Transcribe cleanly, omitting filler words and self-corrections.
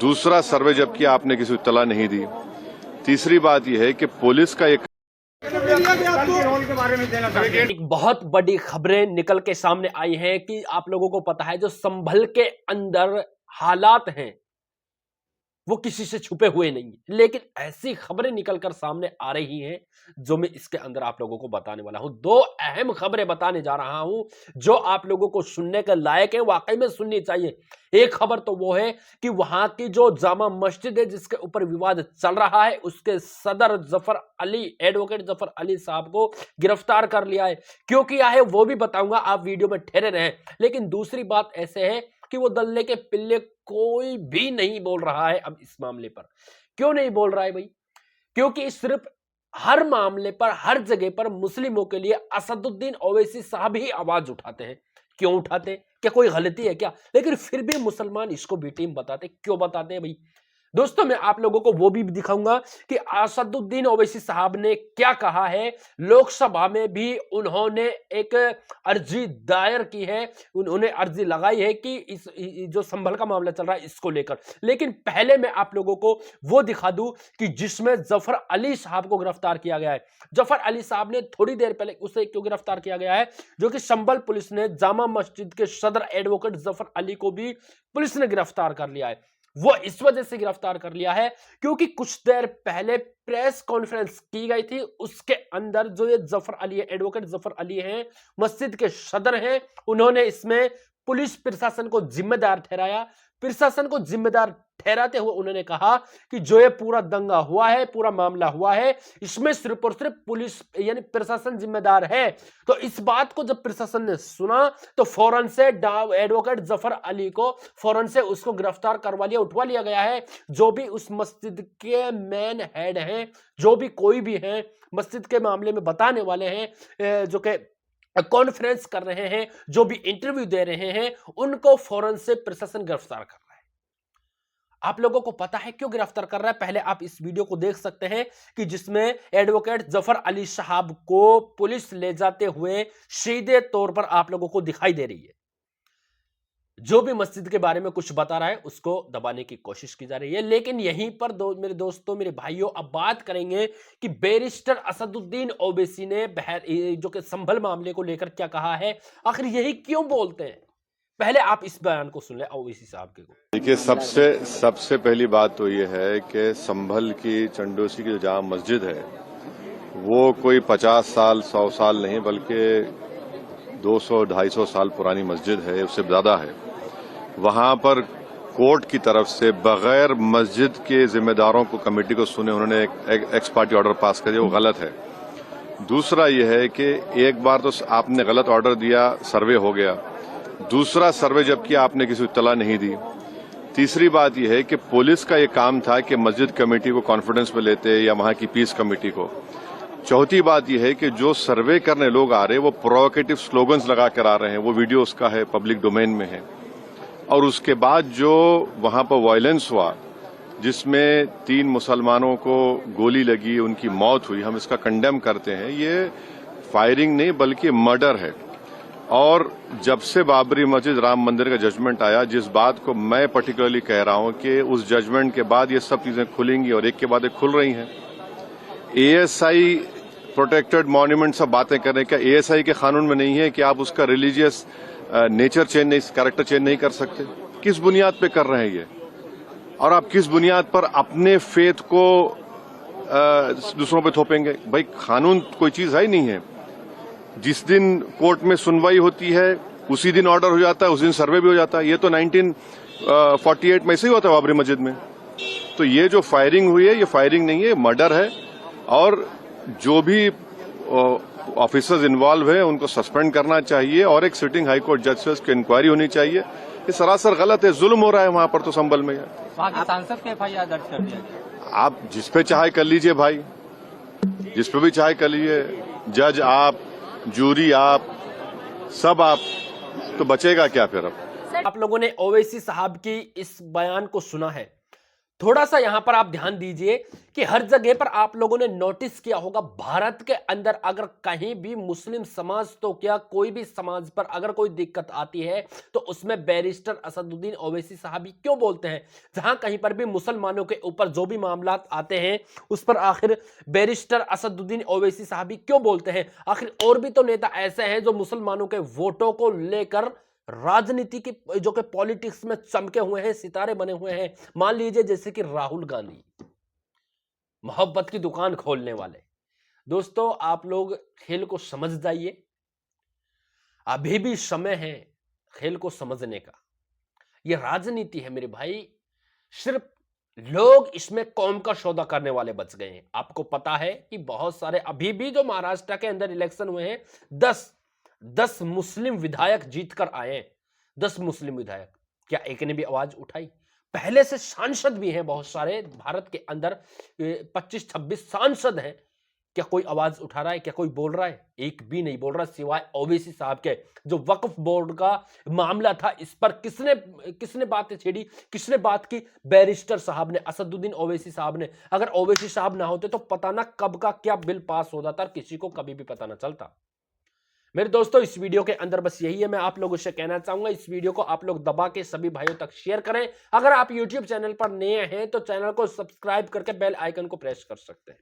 दूसरा सर्वे जब किया आपने किसी को इत्तला नहीं दी। तीसरी बात यह है कि पुलिस का एक बहुत बड़ी खबरें निकल के सामने आई हैं कि आप लोगों को पता है जो संभल के अंदर हालात हैं वो किसी से छुपे हुए नहीं है, लेकिन ऐसी खबरें निकलकर सामने आ रही हैं जो मैं इसके अंदर आप लोगों को बताने वाला हूं। दो अहम खबरें बताने जा रहा हूं जो आप लोगों को सुनने के लायक है, वाकई में सुननी चाहिए। एक खबर तो वो है कि वहां की जो जामा मस्जिद है जिसके ऊपर विवाद चल रहा है, उसके सदर जफर अली, एडवोकेट जफर अली साहब को गिरफ्तार कर लिया है। क्यों किया है वो भी बताऊंगा, आप वीडियो में ठहरे रहें। लेकिन दूसरी बात ऐसे है कि वो दल्ले के पिल्ले कोई भी नहीं बोल रहा है अब इस मामले पर। क्यों नहीं बोल रहा है भाई? क्योंकि सिर्फ हर मामले पर, हर जगह पर मुस्लिमों के लिए असदुद्दीन ओवैसी साहब ही आवाज उठाते हैं। क्यों उठाते हैं? क्या कोई गलती है क्या? लेकिन फिर भी मुसलमान इसको बी टीम बताते। क्यों बताते हैं भाई? दोस्तों मैं आप लोगों को वो भी दिखाऊंगा कि असदुद्दीन ओवैसी साहब ने क्या कहा है। लोकसभा में भी उन्होंने एक अर्जी दायर की है, उन्होंने अर्जी लगाई है कि इस जो संभल का मामला चल रहा है इसको लेकर। लेकिन पहले मैं आप लोगों को वो दिखा दूं कि जिसमें जफर अली साहब को गिरफ्तार किया गया है। जफर अली साहब ने थोड़ी देर पहले उसे क्यों गिरफ्तार किया गया है, जो कि संभल पुलिस ने जामा मस्जिद के सदर एडवोकेट जफर अली को भी पुलिस ने गिरफ्तार कर लिया है। वो इस वजह से गिरफ्तार कर लिया है क्योंकि कुछ देर पहले प्रेस कॉन्फ्रेंस की गई थी, उसके अंदर जो ये जफर अली है, एडवोकेट जफर अली हैं, मस्जिद के सदर हैं, उन्होंने इसमें पुलिस प्रशासन को जिम्मेदार ठहराया। प्रशासन को जिम्मेदार ठहराते हुए उन्होंने कहा कि जो ये पूरा दंगा हुआ है, पूरा मामला हुआ है, इसमें सिर्फ और सिर्फ पुलिस यानी प्रशासन जिम्मेदार है। तो इस बात को जब प्रशासन ने सुना तो फौरन से एडवोकेट जफर अली को फौरन से उसको गिरफ्तार करवा लिया, उठवा लिया गया है। जो भी उस मस्जिद के मेन हेड हैं, जो भी कोई भी हैं मस्जिद के मामले में बताने वाले हैं, जो कि कॉन्फ्रेंस कर रहे हैं, जो भी इंटरव्यू दे रहे हैं, उनको फौरन से प्रशासन गिरफ्तार कर रहा है। आप लोगों को पता है क्यों गिरफ्तार कर रहा है? पहले आप इस वीडियो को देख सकते हैं कि जिसमें एडवोकेट जफर अली साहब को पुलिस ले जाते हुए सीधे तौर पर आप लोगों को दिखाई दे रही है। जो भी मस्जिद के बारे में कुछ बता रहा है उसको दबाने की कोशिश की जा रही है। लेकिन यहीं पर मेरे दोस्तों, मेरे भाइयों, अब बात करेंगे कि बैरिस्टर असदुद्दीन ओवैसी ने जो कि संभल मामले को लेकर क्या कहा है, आखिर यही क्यों बोलते हैं। पहले आप इस बयान को सुन लें ओवैसी साहब के। देखिए, सबसे पहली बात तो ये है कि संभल की चंडोसी की जो जामा मस्जिद है वो कोई 50 साल 100 साल नहीं बल्कि 200-250 साल पुरानी मस्जिद है, उससे ज्यादा है। वहां पर कोर्ट की तरफ से बगैर मस्जिद के जिम्मेदारों को, कमेटी को सुने उन्होंने एक एक्स पार्टी ऑर्डर पास कर दिया, वो गलत है। दूसरा यह है कि एक बार तो आपने गलत ऑर्डर दिया, सर्वे हो गया। दूसरा सर्वे जब किया आपने किसी को इत्तला नहीं दी। तीसरी बात यह है कि पुलिस का ये काम था कि मस्जिद कमेटी को कॉन्फिडेंस में लेते या वहां की पीस कमेटी को। चौथी बात यह है कि जो सर्वे करने लोग आ रहे हैं वो प्रोवोकेटिव स्लोगन्स लगा कर आ रहे हैं, वो वीडियो उसका है, पब्लिक डोमेन में है। और उसके बाद जो वहां पर वायलेंस हुआ जिसमें 3 मुसलमानों को गोली लगी, उनकी मौत हुई, हम इसका कंडेम करते हैं। ये फायरिंग नहीं बल्कि मर्डर है। और जब से बाबरी मस्जिद, राम मंदिर का जजमेंट आया, जिस बात को मैं पर्टिकुलरली कह रहा हूं कि उस जजमेंट के बाद ये सब चीजें खुलेंगी और एक के बाद एक खुल रही हैं। एएसआई प्रोटेक्टेड मॉन्यूमेंट सब बातें कर रहे हैं, क्या एएसआई के कानून में नहीं है कि आप उसका रिलीजियस नेचर चेंज नहीं, कैरेक्टर चेंज नहीं कर सकते? किस बुनियाद पे कर रहे हैं ये? और आप किस बुनियाद पर अपने फेथ को दूसरों पे थोपेंगे? भाई कानून कोई चीज है ही नहीं है। जिस दिन कोर्ट में सुनवाई होती है उसी दिन ऑर्डर हो जाता है, उस दिन सर्वे भी हो जाता है। ये तो 1948 में ऐसे ही होता है बाबरी मस्जिद में। तो ये जो फायरिंग हुई है ये फायरिंग नहीं है, मर्डर है। और जो भी ऑफिसर्स इन्वॉल्व है उनको सस्पेंड करना चाहिए और एक सिटिंग हाईकोर्ट जज से उसकी इंक्वायरी होनी चाहिए। ये सरासर गलत है, जुल्म हो रहा है वहां पर तो संभल में। वहां के सांसद पे एफआईआर दर्ज कर दिया। आप जिस पे चाहे कर लीजिए भाई, जिस पे भी चाहे कर लीजिए, जज आप, जूरी आप, सब आप, तो बचेगा क्या फिर? अब आप लोगों ने ओवैसी साहब की इस बयान को सुना है, थोड़ा सा यहां पर आप ध्यान दीजिए कि हर जगह पर आप लोगों ने नोटिस किया होगा, भारत के अंदर अगर कहीं भी मुस्लिम समाज तो क्या कोई भी समाज पर अगर कोई दिक्कत आती है तो उसमें बैरिस्टर असदुद्दीन ओवैसी साहब ही क्यों बोलते हैं। जहां कहीं पर भी मुसलमानों के ऊपर जो भी मामला आते हैं उस पर आखिर बैरिस्टर असदुद्दीन ओवैसी साहब ही क्यों बोलते हैं। आखिर और भी तो नेता ऐसे हैं जो मुसलमानों के वोटों को लेकर राजनीति की जो कि पॉलिटिक्स में चमके हुए हैं, सितारे बने हुए हैं। मान लीजिए जैसे कि राहुल गांधी, मोहब्बत की दुकान खोलने वाले। दोस्तों आप लोग खेल को समझ जाइए, अभी भी समय है खेल को समझने का। यह राजनीति है मेरे भाई, सिर्फ लोग इसमें कौम का सौदा करने वाले बच गए हैं। आपको पता है कि बहुत सारे अभी भी जो महाराष्ट्र के अंदर इलेक्शन हुए हैं, 10 मुस्लिम विधायक जीतकर आए हैं। 10 मुस्लिम विधायक, क्या एक ने भी आवाज उठाई? पहले से सांसद भी हैं बहुत सारे भारत के अंदर, 25-26 सांसद हैं। क्या कोई आवाज उठा रहा है? क्या कोई बोल रहा है? एक भी नहीं बोल रहा, सिवाय ओवैसी साहब के। जो वक्फ बोर्ड का मामला था, इस पर किसने बात छेड़ी, किसने बात की? बैरिस्टर साहब ने, असदुद्दीन ओवैसी साहब ने। अगर ओवैसी साहब ना होते तो पता ना कब का क्या बिल पास हो जाता, किसी को कभी भी पता ना चलता। मेरे दोस्तों इस वीडियो के अंदर बस यही है, मैं आप लोगों से कहना चाहूंगा इस वीडियो को आप लोग दबा के सभी भाइयों तक शेयर करें। अगर आप YouTube चैनल पर नए हैं तो चैनल को सब्सक्राइब करके बेल आइकन को प्रेस कर सकते हैं।